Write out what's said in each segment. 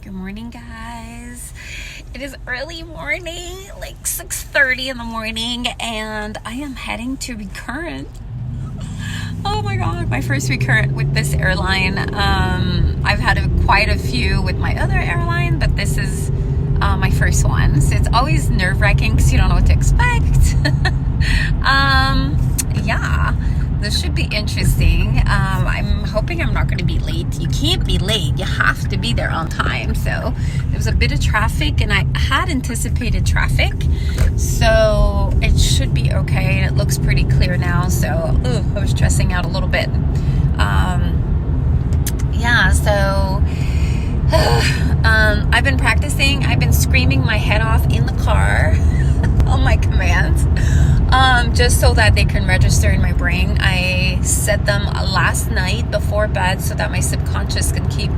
Good morning, guys. It is early morning, like 6:30 in the morning, and I am heading to Recurrent. Oh my god, my first Recurrent with this airline. I've had quite a few with my other airline, but this is my first one. So it's always nerve-wracking because you don't know what to expect. Yeah, this should be interesting. I'm hoping I'm not going to be late. You can't be late. You have to be there on time. So there was a bit of traffic, and I had anticipated traffic, so it should be okay. And it looks pretty clear now. So I was stressing out a little bit. Yeah. So I've been practicing. I've been screaming my head off in the car on my commands. Just so that they can register in my brain. I said them last night before bed so that my subconscious can keep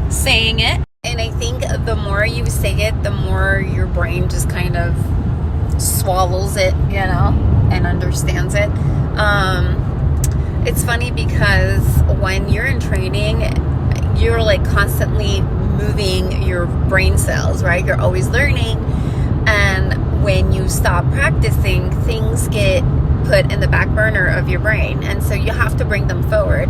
saying it. And I think the more you say it, the more your brain just kind of swallows it, you know, and understands it. It's funny because when you're in training, you're like constantly moving your brain cells, right? You're always learning. And when you stop practicing, things get put in the back burner of your brain, and so you have to bring them forward.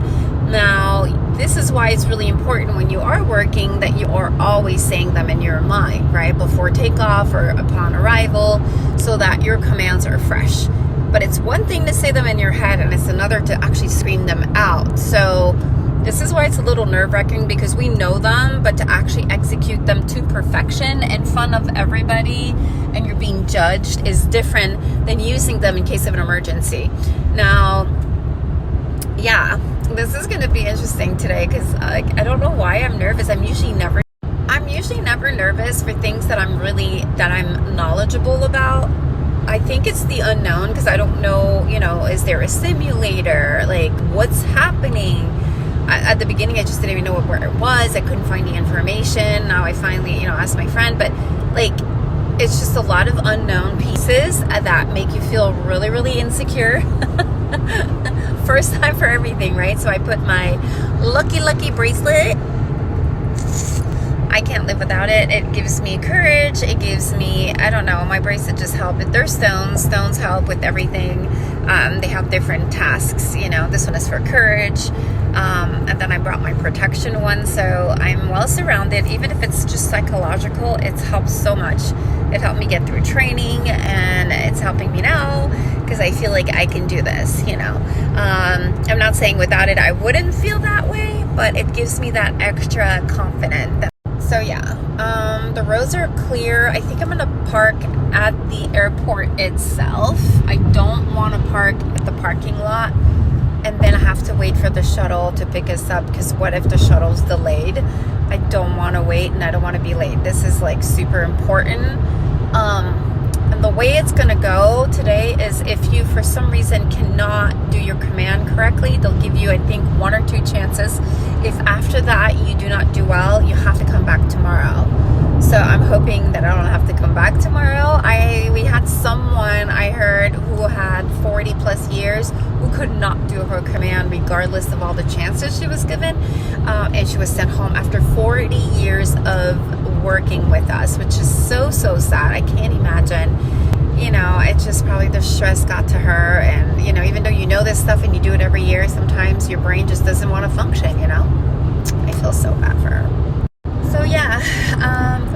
Now, this is why it's really important when you are working that you are always saying them in your mind, right? Before takeoff or upon arrival, so that your commands are fresh. But it's one thing to say them in your head, and it's another to actually scream them out. So this is why it's a little nerve-wracking, because we know them, but to actually execute them to perfection in front of everybody and you're being judged is different than using them in case of an emergency. Now, yeah, this is going to be interesting today because I don't know why I'm nervous. I'm usually never nervous for things that I'm knowledgeable about. I think it's the unknown, because I don't know, you know, is there a simulator? Like, what's happening? At the beginning, I just didn't even know where it was. I couldn't find the information. Now I finally, asked my friend. But, like, it's just a lot of unknown pieces that make you feel really, really insecure. First time for everything, right? So I put my lucky bracelet. I can't live without it. It gives me courage. It gives me, I don't know, my bracelet just help. They're stones. Stones help with everything. They have different tasks. This one is for courage. And then I brought my protection one, so I'm well surrounded. Even if it's just psychological, it's helped so much. It helped me get through training, and it's helping me now because I feel like I can do this, I'm not saying without it I wouldn't feel that way, but it gives me that extra confidence. So yeah, the roads are clear. I think I'm gonna park at the airport itself. I don't want to park at the parking lot and then I have to wait for the shuttle to pick us up, because what if the shuttle's delayed? I don't want to wait, and I don't want to be late. This is like super important. And the way it's gonna go today is, if you for some reason cannot do your command correctly, they'll give you, I think, 1 or 2 chances. If after that you do not do well, you have to come back tomorrow. So I'm hoping that I don't have to come back tomorrow. We had someone I heard who had 40 plus years who could not do her command regardless of all the chances she was given, and she was sent home after 40 years of working with us, which is so sad. I can't imagine. It's just probably the stress got to her, and even though you know this stuff and you do it every year, sometimes your brain just doesn't want to function. I feel so bad for her. So yeah,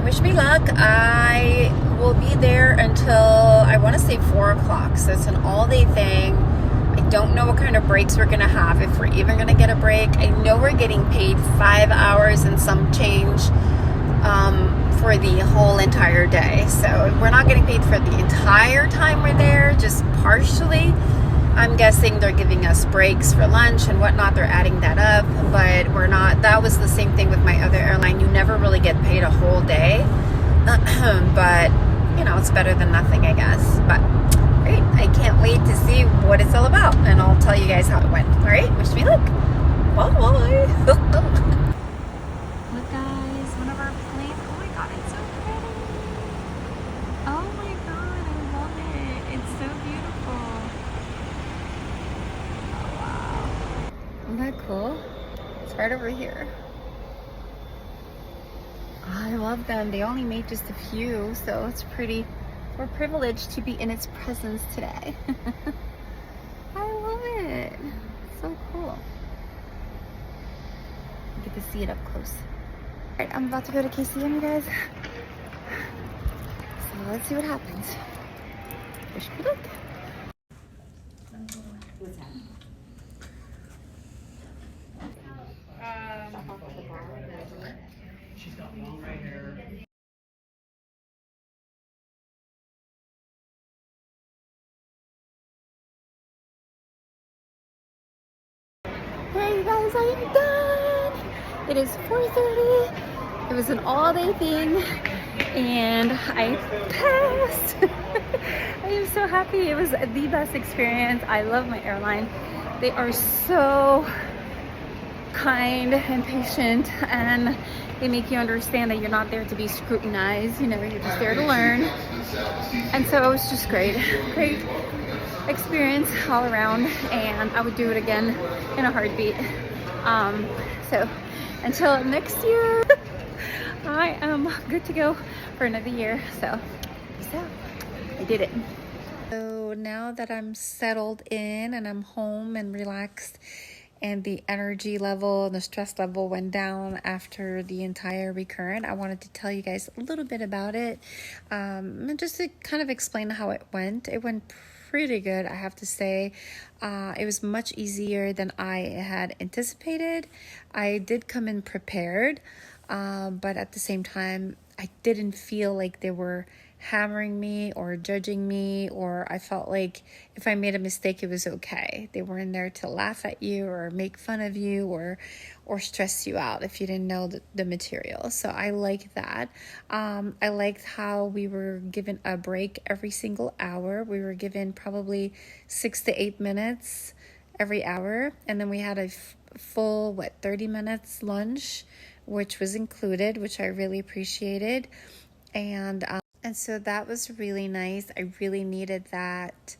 wish me luck. I will be there until, I want to say 4 o'clock. So it's an all-day thing. I don't know what kind of breaks we're going to have, if we're even going to get a break. I know we're getting paid 5 hours and some change for the whole entire day. So we're not getting paid for the entire time we're there, just partially. I'm guessing they're giving us breaks for lunch and whatnot. They're adding that up, but we're not. That was the same thing with my other airline. You never really get paid a whole day. But, it's better than nothing, I guess. But great. I can't wait to see what it's all about, and I'll tell you guys how it went. All right? Wish me luck. Bye. Look, guys, one of our planes. Oh my God, it's so pretty. Oh my God, I love it. It's so beautiful. Oh, wow. Isn't that cool? It's right over here. I love them. They only made just a few, so it's pretty, we're privileged to be in its presence today. I love it. So cool. You get to see it up close. All right, I'm about to go to KCM, you guys. So let's see what happens. Wish me luck. She's got long right hair. Hey you guys, I am done. It is 4:30. It was an all-day thing and I passed. I am so happy. It was the best experience. I love my airline. They are so kind and patient, and they make you understand that you're not there to be scrutinized, you know, you're just there to learn. And so it was just great experience all around, and I would do it again in a heartbeat. So until next year, I am good to go for another year. So I did it. So now that I'm settled in and I'm home and relaxed, and the energy level and the stress level went down after the entire recurrent, I wanted to tell you guys a little bit about it, and just to kind of explain how it went. It went pretty good, I have to say. It was much easier than I had anticipated. I did come in prepared, but at the same time, I didn't feel like they were hammering me or judging me, or I felt like if I made a mistake, it was okay. They weren't there to laugh at you or make fun of you or stress you out if you didn't know the material. So I like that. I liked how we were given a break every single hour. We were given probably 6 to 8 minutes every hour, and then we had a full 30 minutes lunch, which was included, which I really appreciated. And so that was really nice. I really needed that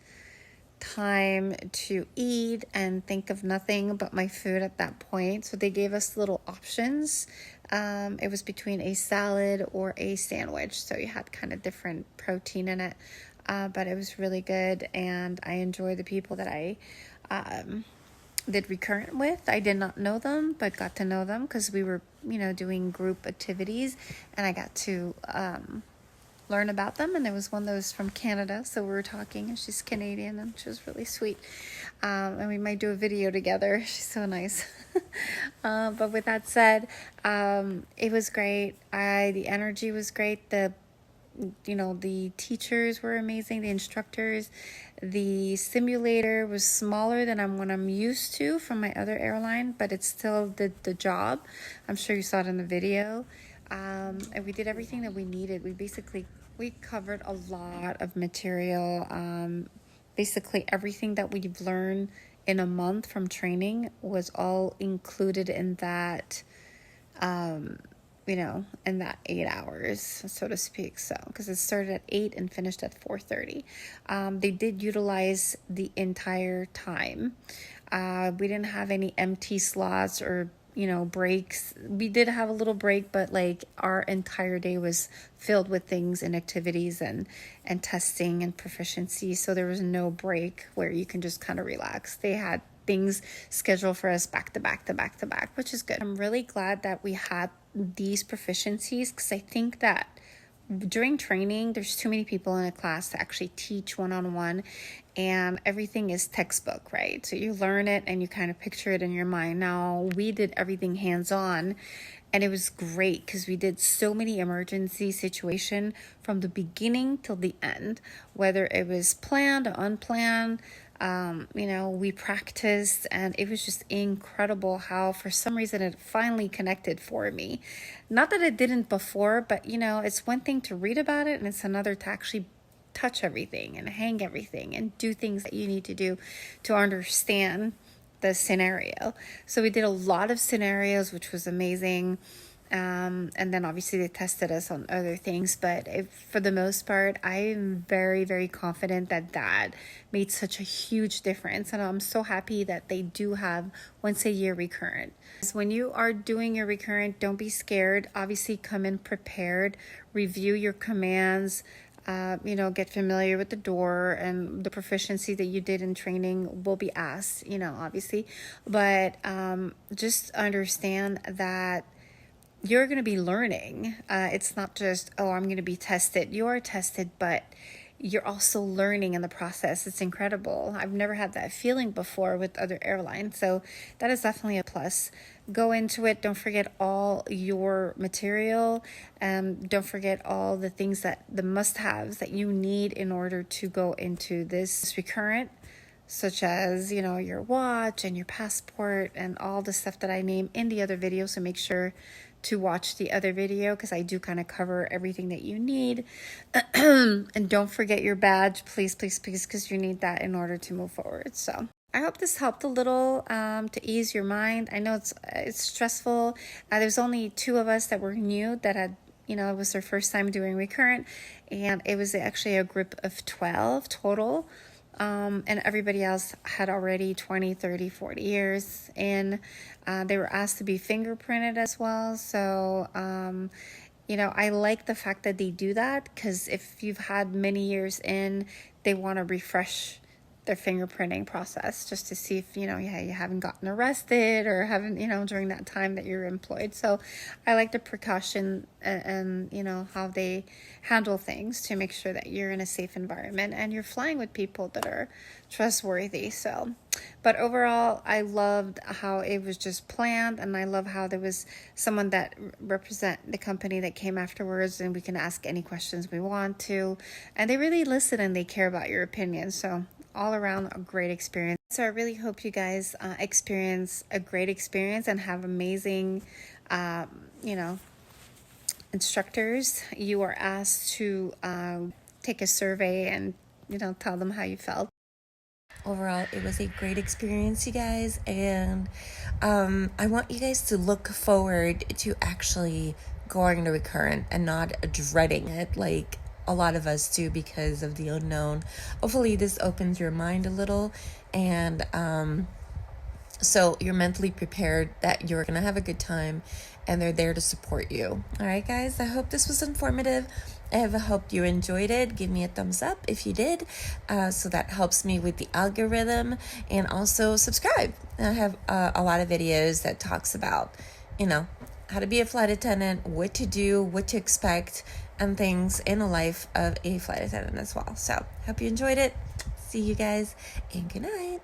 time to eat and think of nothing but my food at that point. So they gave us little options. It was between a salad or a sandwich. So you had kind of different protein in it. But it was really good. And I enjoyed the people that I did Recurrent with. I did not know them, but got to know them because we were, doing group activities. And I got to learn about them, and there was one that was from Canada, so we were talking, and she's Canadian, and she was really sweet, and we might do a video together. She's so nice. But with that said, it was great. The energy was great. The teachers were amazing, the instructors. The simulator was smaller than what I'm used to from my other airline, but it still did the job. I'm sure you saw it in the video. And we did everything that we needed. We covered a lot of material. Basically everything that we've learned in a month from training was all included in that, in that 8 hours, so to speak. So, because it started at 8 and finished at 4:30. They did utilize the entire time. We didn't have any empty slots or breaks. We did have a little break, but our entire day was filled with things and activities and testing and proficiency. So there was no break where you can just kind of relax. They had things scheduled for us back to back to back to back, which is good. I'm really glad that we had these proficiencies, because I think that during training, there's too many people in a class to actually teach one-on-one, and everything is textbook, right? So you learn it and you kind of picture it in your mind. Now, we did everything hands-on, and it was great because we did so many emergency situation from the beginning till the end, whether it was planned or unplanned. We practiced, and it was just incredible how for some reason it finally connected for me. Not that it didn't before, but it's one thing to read about it, and it's another to actually touch everything and hang everything and do things that you need to do to understand the scenario. So we did a lot of scenarios, which was amazing. And then obviously they tested us on other things, but for the most part, I'm very, very confident that made such a huge difference. And I'm so happy that they do have once a year recurrent. When you are doing your recurrent, don't be scared. Obviously come in prepared, review your commands, get familiar with the door, and the proficiency that you did in training will be asked, obviously. But just understand that you're going to be learning. It's not just, oh, I'm going to be tested. You are tested, but you're also learning in the process. It's incredible. I've never had that feeling before with other airlines. So that is definitely a plus. Go into it. Don't forget all your material. Don't forget all the things the must-haves that you need in order to go into this recurrent, such as, your watch and your passport and all the stuff that I name in the other video. So make sure to watch the other video because I do kind of cover everything that you need. And don't forget your badge, please, please, please, because you need that in order to move forward. So I hope this helped a little to ease your mind. I know it's stressful. There's only 2 of us that were new that had, it was their first time doing recurrent, and it was actually a group of 12 total. And everybody else had already 20, 30, 40 years in. They were asked to be fingerprinted as well. So, I like the fact that they do that, because if you've had many years in, they want to refresh their fingerprinting process just to see if, you haven't gotten arrested or haven't, during that time that you're employed. So I like the precaution and how they handle things to make sure that you're in a safe environment and you're flying with people that are trustworthy. So, but overall, I loved how it was just planned, and I love how there was someone that represent the company that came afterwards, and we can ask any questions we want to, and they really listen and they care about your opinion. So all around a great experience. So I really hope you guys experience a great experience and have amazing, instructors. You are asked to take a survey and, tell them how you felt. Overall, it was a great experience, you guys, and I want you guys to look forward to actually going to Recurrent and not dreading it like a lot of us do because of the unknown. Hopefully this opens your mind a little, and so you're mentally prepared that you're gonna have a good time and they're there to support you. All right, guys, I hope this was informative. I hope you enjoyed it. Give me a thumbs up if you did, so that helps me with the algorithm. And also subscribe. I have a lot of videos that talks about, how to be a flight attendant, what to do, what to expect, and things in the life of a flight attendant as well. So hope you enjoyed it. See you guys, and good night.